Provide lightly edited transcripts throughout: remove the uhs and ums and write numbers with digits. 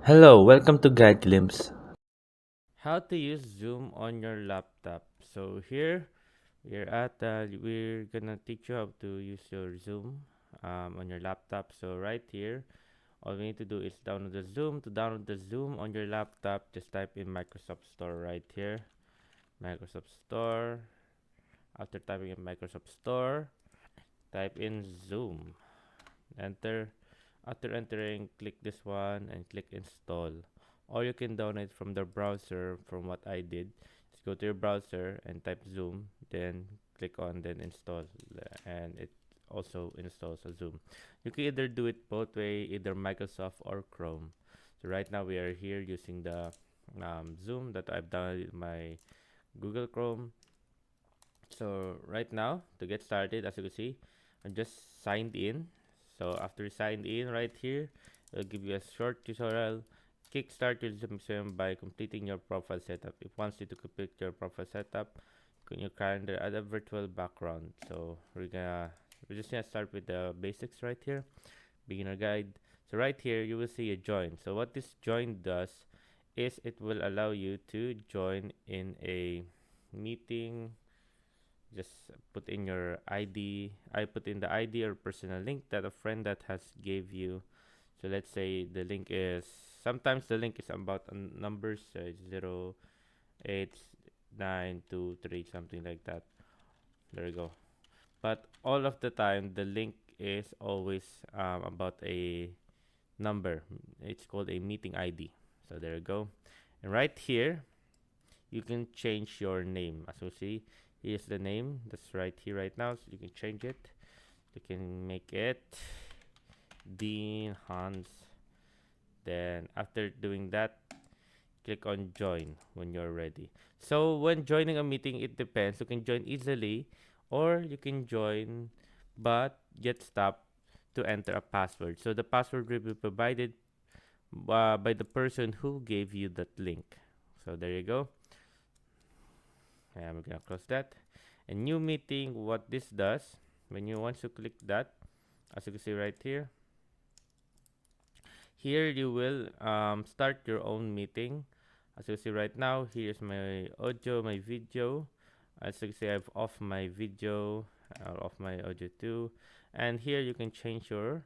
Hello, welcome to Guide Glimpse. How to use Zoom on your laptop. So here we're gonna teach you how to use your Zoom on your laptop. So right here, all we need to do is download the Zoom. To download the Zoom on your laptop, just type in Microsoft Store right here. Microsoft Store. After typing in Microsoft Store, type in Zoom. Enter. After entering, click this one and click install. Or you can download from the browser from what I did. Just go to your browser and type Zoom, then click on then install and it also installs a Zoom. You can either do it both way, either Microsoft or Chrome. So right now we are here using the Zoom that I've downloaded my Google Chrome. So right now to get started, as you can see, I'm just signed in. So after you signed in right here, it'll give you a short tutorial. Kickstart your Zoom experiment by completing your profile setup. It wants you to complete your profile setup, you can add a virtual background. So we're just gonna start with the basics right here, beginner guide. So right here you will see a join. So what this join does is it will allow you to join in a meeting. Just put in your ID. I put in the ID or personal link that a friend that has gave you. So let's say the link is, sometimes the link is about numbers, 0 8 9 2 3, something like that. There you go. But all of the time the link is always about a number. It's called a meeting ID. So there you go. And right here you can change your name. As you see, here's the name that's right here right now, so you can change it. You can make it Dean Hans. Then after doing that, click on join when you're ready. So when joining a meeting, it depends. You can join easily, or you can join but get stopped to enter a password. So the password will be provided by the person who gave you that link. So there you go. And we're gonna close that. A new meeting, what this does, when you want to click that, as you can see right here, here you will start your own meeting. As you see right now, here's my audio, my video. As you can see, I've off my video, off my audio too. And here you can change your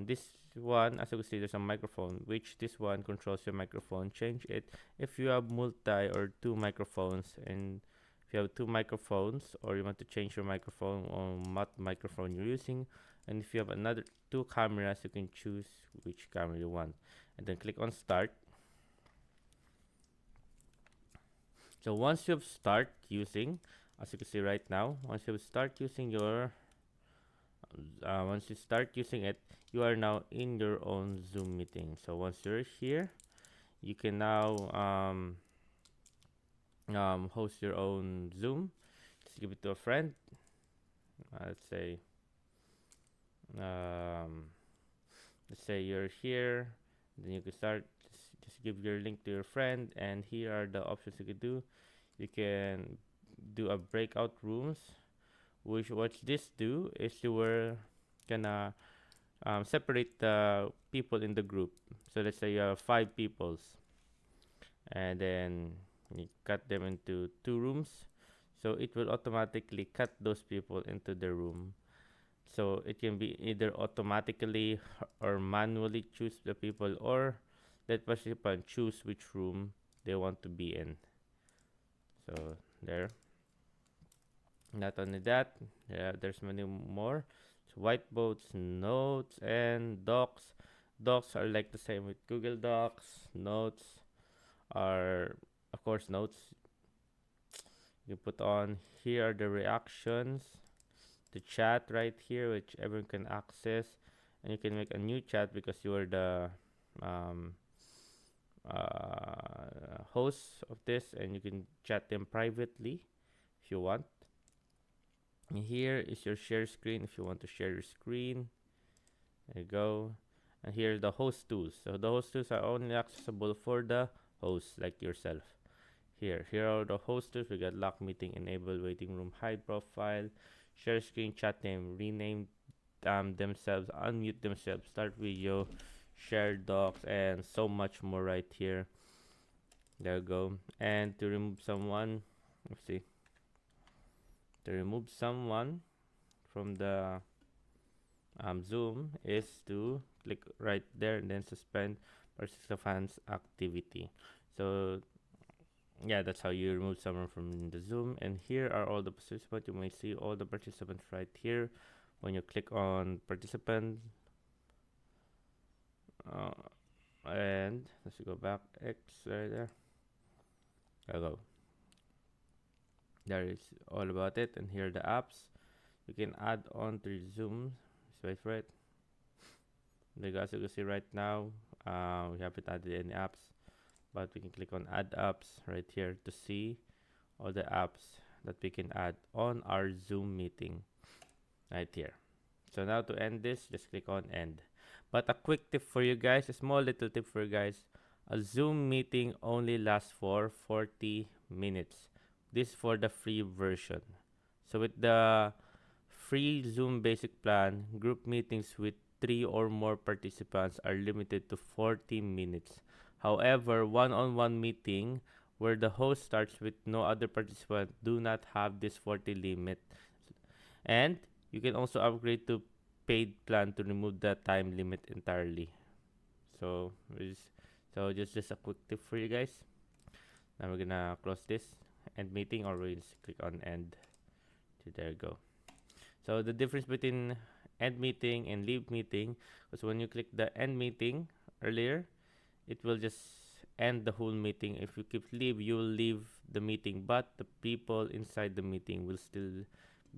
this one. As you can see, there's a microphone, which this one controls your microphone. Change it if you have multi or two microphones, and if you have two microphones or you want to change your microphone or what microphone you're using. And if you have another two cameras, you can choose which camera you want and then click on start. So once you've start using, as you can see right now, once you start using it, you are now in your own Zoom meeting. So once you're here, you can now host your own Zoom. Just give it to a friend. Let's say um, you're here, then you can start. Just give your link to your friend, and here are the options you can do. You can do a breakout rooms, which what this do is you were gonna separate the people in the group. So let's say you have 5 peoples, and then you cut them into 2 rooms. So it will automatically cut those people into the room. So it can be either automatically or manually choose the people, or let participant choose which room they want to be in. So there. Not only that, yeah, there's many more. So whiteboards, notes, and docs. Docs are like the same with Google Docs. Notes are, of course, notes. You put on here are the reactions, the chat right here, which everyone can access, and you can make a new chat because you are the um, host of this, and you can chat them privately if you want. And here is your share screen if you want to share your screen. There you go. And here are the host tools. So the host tools are only accessible for the host like yourself. Here are the host tools. We got lock meeting, enable waiting room, hide profile, share screen, chat name, rename themselves, unmute themselves, start video, share docs, and so much more right here. There you go. And to remove someone, let's see, to remove someone from the Zoom is to click right there and then suspend participants activity. So yeah, that's how you remove someone from the Zoom. And here are all the participants. You may see all the participants right here. When you click on participant, and let's go back, X right there. There you go. There is all about it. And here are the apps you can add on to Zoom. Swipe right. As you can see right now, we haven't added any apps, but we can click on add apps right here to see all the apps that we can add on our Zoom meeting right here. So now to end this, just click on end. But a quick tip for you guys, a small little tip for you guys, a Zoom meeting only lasts for 40 minutes. This for the free version. So with the free Zoom basic plan, group meetings with 3 or more participants are limited to 40 minutes. However, one-on-one meeting where the host starts with no other participant do not have this 40 limit. And you can also upgrade to paid plan to remove the time limit entirely. So just a quick tip for you guys. Now we're gonna close this end meeting, or we'll just click on end. There you go. So the difference between end meeting and leave meeting was when you click the end meeting earlier, it will just end the whole meeting. If you keep leave, you will leave the meeting, but the people inside the meeting will still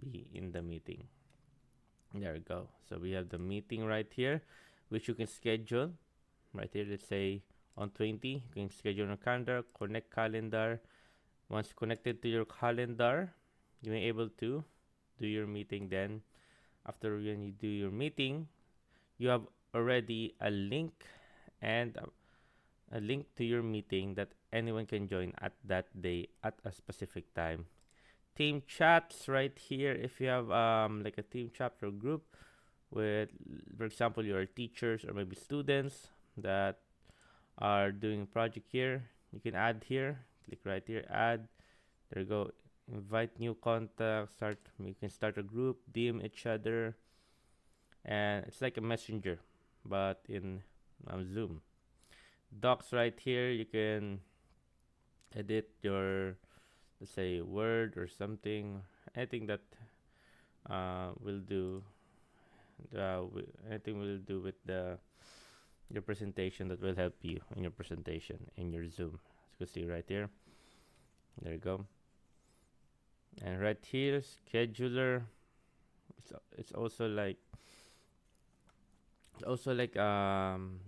be in the meeting. There we go. So we have the meeting right here, which you can schedule right here. Let's say on 20, you can schedule a calendar, connect calendar. Once connected to your calendar, you may able to do your meeting. Then after when you do your meeting, you have already a link and a link to your meeting that anyone can join at that day at a specific time. Team chats right here. If you have like a team chat or group with, for example, your teachers or maybe students that are doing a project here, you can add here. Click right here, add. There you go. Invite new contacts. You can start a group, DM each other, and it's like a messenger, but in Zoom. Docs right here. You can edit your, let's say, Word or something, anything that will do. Anything will do with your presentation that will help you in your presentation in your Zoom. As you can see right here. There you go. And right here, scheduler. It's also like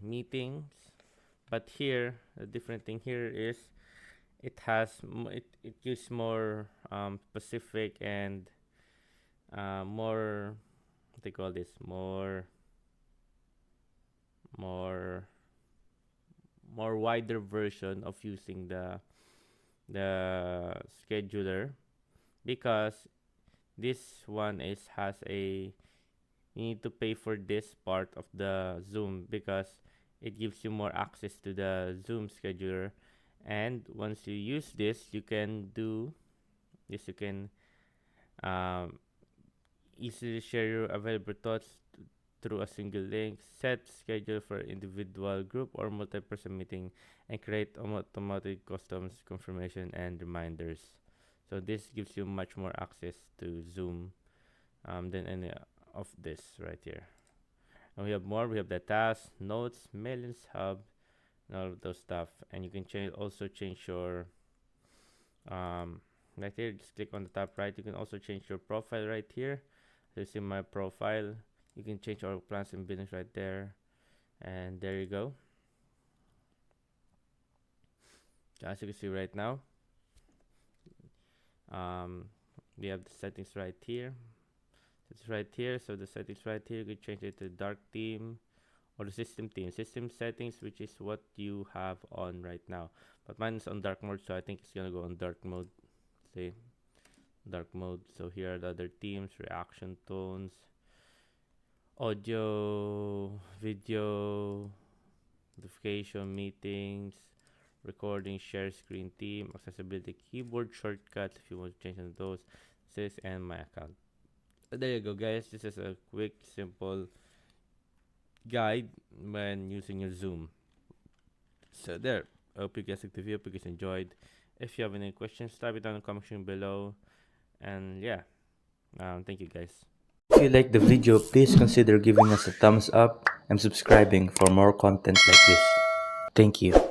meetings, but here the different thing here is it has it gives more specific and more, what they call this, more wider version of using the scheduler, because this one has a, you need to pay for this part of the Zoom because it gives you more access to the Zoom scheduler. And once you use this, you can do this. You can easily share your available thoughts through a single link, set schedule for individual, group, or multi-person meeting, and create automatic customs confirmation and reminders. So this gives you much more access to Zoom than any of this right here. And we have more. We have the tasks, notes, mailings, hub, and all of those stuff. And you can also change your right here. Just click on the top right. You can also change your profile right here. So you see my profile. You can change our plans and billings right there, and there you go. As you can see right now, we have the settings right here. It's right here. So the settings right here, you can change it to dark theme or the system theme. System settings, which is what you have on right now. But mine is on dark mode, so I think it's gonna go on dark mode. See, dark mode. So here are the other themes: reaction tones, audio, video, notification, meetings, recording, share screen, team, accessibility, keyboard shortcuts if you want to change on those, this, and my account. There you go, guys. This is a quick, simple guide when using your Zoom. So there. I hope you guys liked the video. Hope you guys enjoyed. If you have any questions, type it down in the comment section below. And yeah, thank you guys. If you like the video, please consider giving us a thumbs up and subscribing for more content like this. Thank you.